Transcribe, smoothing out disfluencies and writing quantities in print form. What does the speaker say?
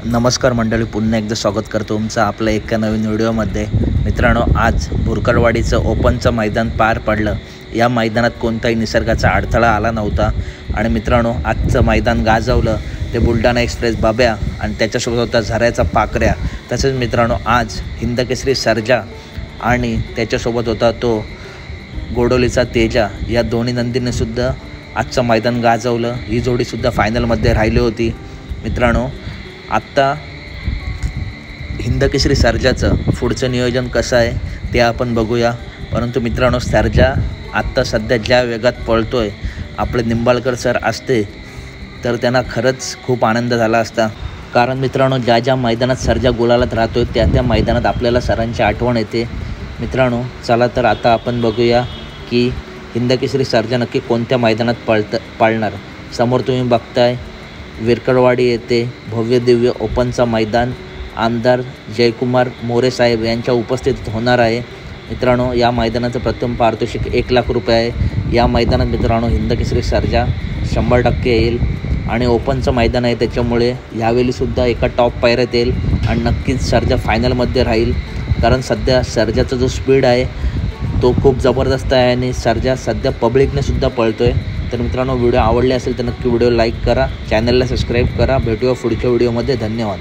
नमस्कार मंडळी, पुन्हा एकदा स्वागत करतो तुमचं आपल्या एका नवीन व्हिडिओमध्ये। मित्रांनो, आज भुरकळवाडीचं ओपनचं मैदान पार पडलं। या मैदानात कोणताही निसर्गाचा अडथळा आला नव्हता आणि मित्रांनो, आजचं मैदान गाजवलं ते बुलढाणा एक्सप्रेस बाब्या आणि त्याच्यासोबत होता झऱ्याचा पाकऱ्या। तसेच मित्रांनो, आज हिंदकेसरी सर्जा आणि त्याच्यासोबत होता तो गोडोलीचा तेजा, या दोन्ही नंदीने सुद्धा आजचं मैदान गाजवलं। ही जोडीसुद्धा फायनलमध्ये राहिली होती। मित्रांनो, आत्ता हिंदकेसरी सर्जाचं पुढचं नियोजन कसं आहे ते आपण बघूया। परंतु मित्रांनो, सर्जा आत्ता सध्या ज्या वेगात पळतो आहे, आपले निंबाळकर सर असते तर त्यांना खरंच खूप आनंद झाला असता। कारण मित्रांनो, ज्या ज्या मैदानात सर्जा गुलालात राहतो आहे त्या मैदानात आपल्याला सरांची आठवण येते। मित्रांनो, चला तर आता आपण बघूया की हिंदकेसरी सर्जा नक्की कोणत्या मैदानात पाळणार। समोर तुम्ही बघताय विरकळवाडी येथे भव्य दिव्य ओपनचा मैदान आमदार जयकुमार मोरे साहेब यांच्या उपस्थितीत होणार आहे। मित्रांनो, या मैदानाचं प्रथम पारितोषिक 1 लाख रुपये आहे। या मैदानात मित्रांनो हिंदकेसरी सर्जा 100% येईल आणि ओपनचं मैदान आहे, त्याच्यामुळे यावेळीसुद्धा एका टॉप पायऱ्यात येईल आणि नक्कीच सर्जा फायनलमध्ये राहील। कारण सध्या सर्जाचा जो स्पीड आहे तो खूप जबरदस्त आहे आणि सर्जा सध्या पब्लिकने सुद्धा पळतो आहे। तर मित्रांनो, व्हिडिओ आवडले असेल तर नक्की व्हिडिओ लाईक करा, चॅनलला सबस्क्राईब करा। भेटूया पुढच्या व्हिडिओमध्ये। धन्यवाद।